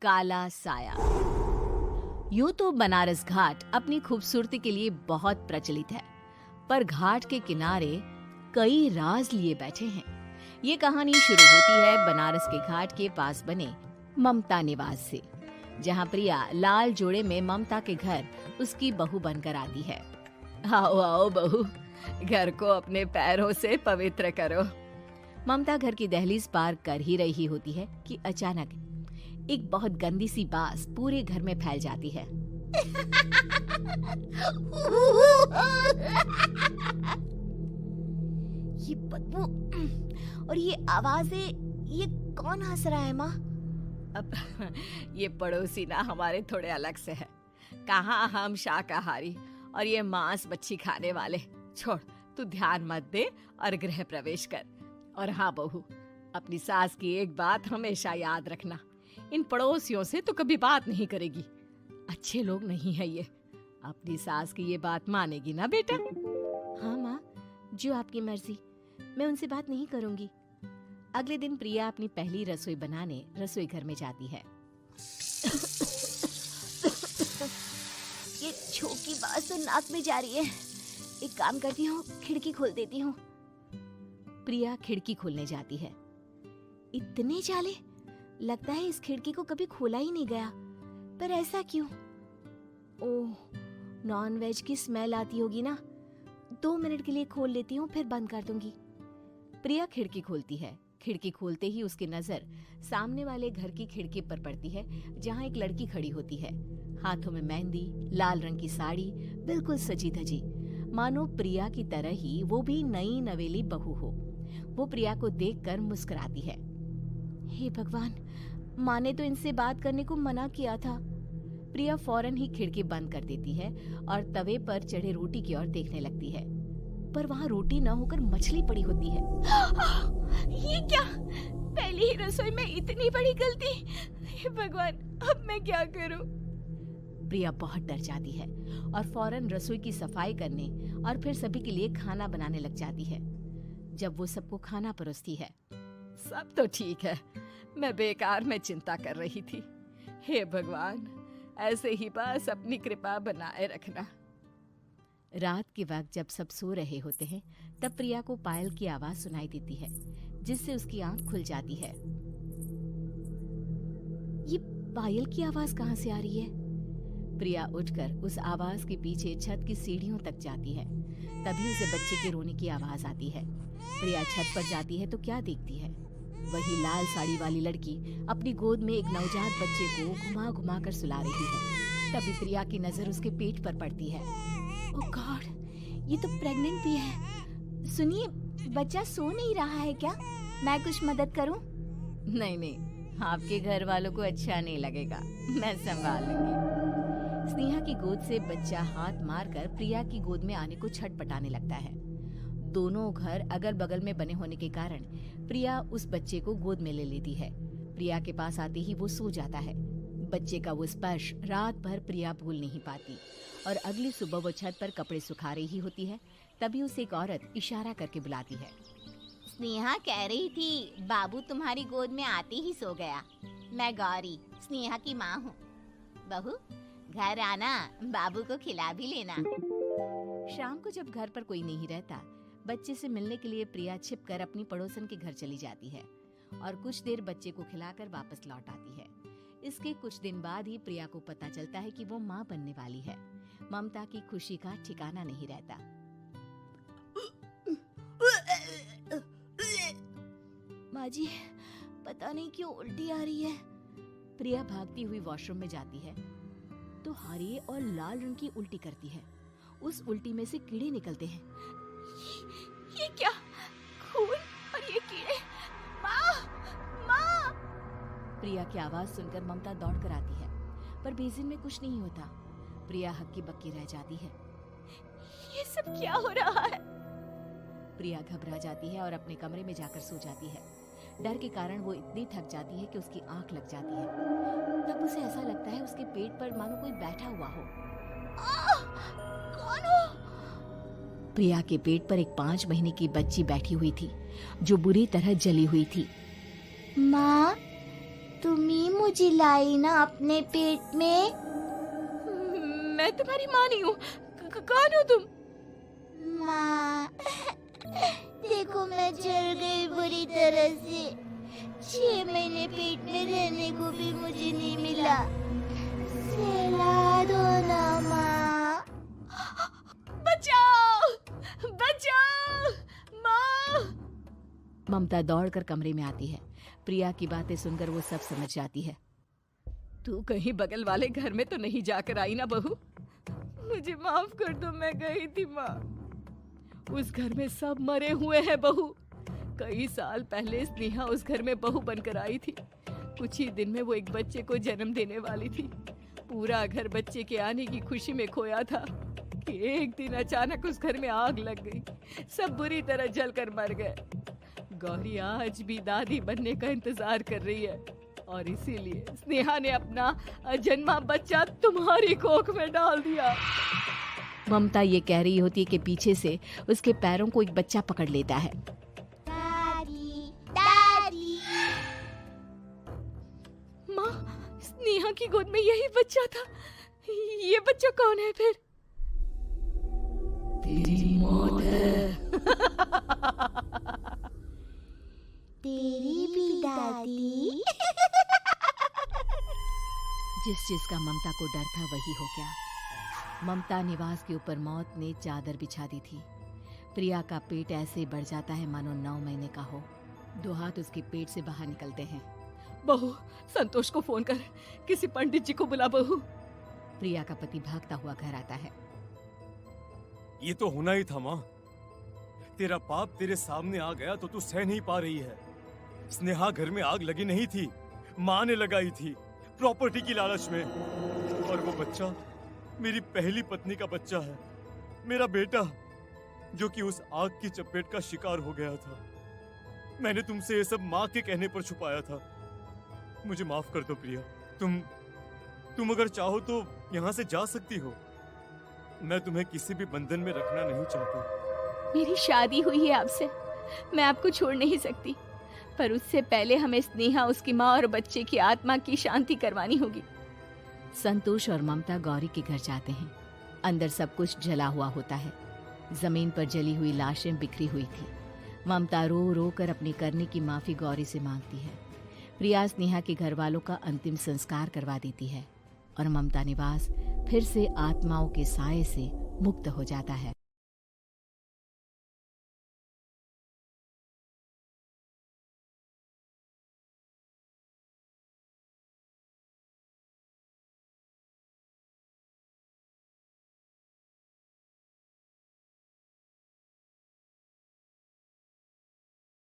काला साया। यूं तो बनारस घाट अपनी खूबसूरती के लिए बहुत प्रचलित है, पर घाट के किनारे कई राज लिए बैठे हैं। ये कहानी शुरू होती है बनारस के घाट के पास बने ममता निवास से, जहां प्रिया लाल जोड़े में ममता के घर उसकी बहू बनकर आती है। आओ आओ बहू, घर को अपने पैरों से पवित्र करो। ममता घर की दहलीज पार कर ही रही होती है कि अचानक एक बहुत गंदी सी बास पूरे घर में फैल जाती है। ये बदबू और ये आवाजें, ये कौन हंस रहा है माँ? अब ये पड़ोसी ना हमारे थोड़े अलग से है। कहाँ हम शाकाहारी और ये मांस मच्छी खाने वाले। छोड़, तू ध्यान मत दे और गृह प्रवेश कर। और हाँ बहू, अपनी सास की एक बात हमेशा याद रखना, इन पड़ोसियों से तो कभी बात नहीं करेगी। अच्छे लोग नहीं है ये। अपनी सास की ये बात मानेगी ना बेटा? हाँ माँ, जो आपकी मर्जी, मैं उनसे बात नहीं करूंगी। अगले दिन प्रिया अपनी पहली रसोई बनाने रसोई घर में जाती है। ये छोटी बात तो नाक में जा रही है। एक काम करती हूँ, खिड़की खोल देती हूँ। प्रिया खिड़की खोलने जाती है। इतने जाले, लगता है इस खिड़की को कभी खोला ही नहीं गया। पर ऐसा क्यों? ओह, नॉन वेज की स्मेल आती होगी ना। 2 मिनट के लिए खोल लेती हूँ, फिर बंद कर दूंगी। प्रिया खिड़की खोलती है। खिड़की खोलते ही उसकी नजर सामने वाले घर की खिड़की पर पड़ती है, जहाँ एक लड़की खड़ी होती है। हाथों में मेहंदी, लाल रंग की साड़ी, बिल्कुल सजी धजी, मानो प्रिया की तरह ही वो भी नई नवेली बहू हो। वो प्रिया को देखकर मुस्कुराती है। हे भगवान, माँ ने तो इनसे बात करने को मना किया था। प्रिया फौरन ही खिड़की बंद कर देती है और तवे पर चढ़े रोटी की ओर देखने लगती है, पर वहाँ रोटी न होकर मछली पड़ी होती है। ये क्या? पहली ही रसोई में इतनी बड़ी गलती! हे भगवान, अब मैं क्या करूं? प्रिया बहुत डर जाती है और फौरन रसोई की सफाई करने और फिर सभी के लिए खाना बनाने लग जाती है। जब वो सबको खाना परोसती है, सब तो ठीक है, मैं बेकार में चिंता कर रही थी। हे भगवान, ऐसे ही बस अपनी कृपा बनाए रखना। रात के वक्त जब सब सो रहे होते हैं, तब प्रिया को पायल की आवाज सुनाई देती है, जिससे उसकी आंख खुल जाती है। ये पायल की आवाज कहाँ से आ रही है? प्रिया उठकर उस आवाज के पीछे छत की सीढ़ियों तक जाती है। तभी उसे बच्चे के रोने की आवाज आती है। प्रिया छत पर जाती है तो क्या देखती है? वही लाल साड़ी वाली लड़की अपनी गोद में एक नवजात बच्चे को घुमा घुमा कर सुला रही है। तभी प्रिया की नजर उसके पेट पर पड़ती है। ओह गॉड, ये तो प्रेग्नेंट भी है। सुनिए, बच्चा सो नहीं रहा है क्या? मैं कुछ मदद करूं? नहीं नहीं, आपके घर वालों को अच्छा नहीं लगेगा, मैं संभाल लूंगी। स्नेहा की गोद से बच्चा हाथ मारकर प्रिया की गोद में आने को छटपटाने लगता है। दोनों घर अगल बगल में बने होने के कारण प्रिया उस बच्चे को गोद में ले लेती है। प्रिया के पास आते ही वो सो जाता है। बच्चे का वो स्पर्श रात भर प्रिया भूल नहीं पाती और अगली सुबह वो छत पर कपड़े सुखा रही होती है। तभी उसे एक औरत इशारा करके बुलाती है। स्नेहा कह रही थी बाबू तुम्हारी गोद में आते ही सो गया। मैं गौरी, स्नेहा की माँ हूँ। बहू, घर आना, बाबू को खिला भी लेना। शाम को जब घर पर कोई नहीं रहता, बच्चे से मिलने के लिए प्रिया छिपकर अपनी पड़ोसन के घर चली जाती है और कुछ देर बच्चे को खिलाकर वापस लौट आती है। इसके कुछ दिन बाद ही प्रिया को पता चलता है कि वो माँ बनने वाली है। ममता की खुशी का ठिकाना नहीं रहता। माँ जी, पता नहीं क्यों उल्टी आ रही है। प्रिया भागती हुई वॉशरूम में जाती है तो हरे और लाल रंग की उल्टी करती है। उस उल्टी में से कीड़े निकलते हैं। ये क्या? खून और ये कीड़े! माँ! माँ! प्रिया की आवाज सुनकर ममता दौड़ कर आती है, पर बेसिन में कुछ नहीं होता। प्रिया हक्की बक्की रह जाती है। ये सब क्या हो रहा है? प्रिया घबरा जाती है और अपने कमरे में जाकर सो जाती है। डर के कारण वो इतनी थक जाती है कि उसकी आंख लग जाती है। तब उसे ऐसा लगता है उसके पेट पर मानो कोई बैठा हुआ हो। कौन हो? प्रिया के पेट पर एक 5 महीने की बच्ची बैठी हुई थी, जो बुरी तरह जली हुई थी। माँ, तुम ही मुझे लाई ना अपने पेट में। मैं तुम्हारी माँ नहीं हूँ। कौन हो तुम? माँ, देखो मैं जल गई बुरी तरह से। 6 महीने पेट में रहने को भी मुझे नहीं मिला। सहला दो ना माँ। बचाओ, बचाओ, माँ। ममता दौड़कर कमरे में आती है। प्रिया की बातें सुनकर वो सब समझ जाती है। तू कहीं बगल वाले घर में तो नहीं जाकर आई ना बहू? मुझे माफ कर दो, मैं गई थी माँ। उस घर में सब मरे हुए हैं बहू। कई साल पहले स्नेहा उस घर में बहू बनकर आई थी। कुछ ही दिन में वो एक बच्चे को जन्म देने वाली थी। पूरा घर बच्चे के आने की खुशी में खोया था कि एक दिन अचानक उस घर में आग लग गई। सब बुरी तरह जलकर मर गए। गौरी आज भी दादी बनने का इंतजार कर रही है और इसीलिए स्नेहा ने अपना अजन्मा बच्चा तुम्हारी कोख में डाल दिया। ममता ये कह रही होती है कि पीछे से उसके पैरों को एक बच्चा पकड़ लेता है। दादी, दादी। माँ, स्नेहा की गोद में यही बच्चा था। ये बच्चा कौन है फिर? तेरी मौत है। तेरी भी दादी। जिस चीज का ममता को डर था वही हो गया। ममता निवास के ऊपर मौत ने चादर बिछा दी थी। प्रिया का पेट ऐसे बढ़ जाता है मानो 9 महीने का हो। 2 हाथ उसके पेट से बाहर निकलते हैं। बहू, संतोष को फोन कर, किसी पंडित जी को बुला बहू। प्रिया का पति भागता हुआ घर आता है। ये तो होना ही था माँ। तेरा पाप तेरे सामने आ गया तो तू सह नहीं पा रही है। स्नेहा घर में आग लगी नहीं थी, माँ ने लगाई थी, प्रॉपर्टी की लालच में। और वो बच्चा मेरी पहली पत्नी का बच्चा है, मेरा बेटा, जो कि उस आग की चपेट का शिकार हो गया था। मैंने तुमसे ये सब माँ के कहने पर छुपाया था। मुझे माफ कर दो प्रिया। तुम अगर चाहो तो यहाँ से जा सकती हो। मैं तुम्हें किसी भी बंधन में रखना नहीं चाहता। मेरी शादी हुई है आपसे, मैं आपको छोड़ नहीं सकती, पर उससे पहले हमें स्नेहा, उसकी माँ और बच्चे की आत्मा की शांति करवानी होगी। संतोष और ममता गौरी के घर जाते हैं। अंदर सब कुछ जला हुआ होता है। जमीन पर जली हुई लाशें बिखरी हुई थी। ममता रो रो कर अपने करने की माफी गौरी से मांगती है। प्रिया स्नेहा के घर वालों का अंतिम संस्कार करवा देती है और ममता निवास फिर से आत्माओं के साए से मुक्त हो जाता है।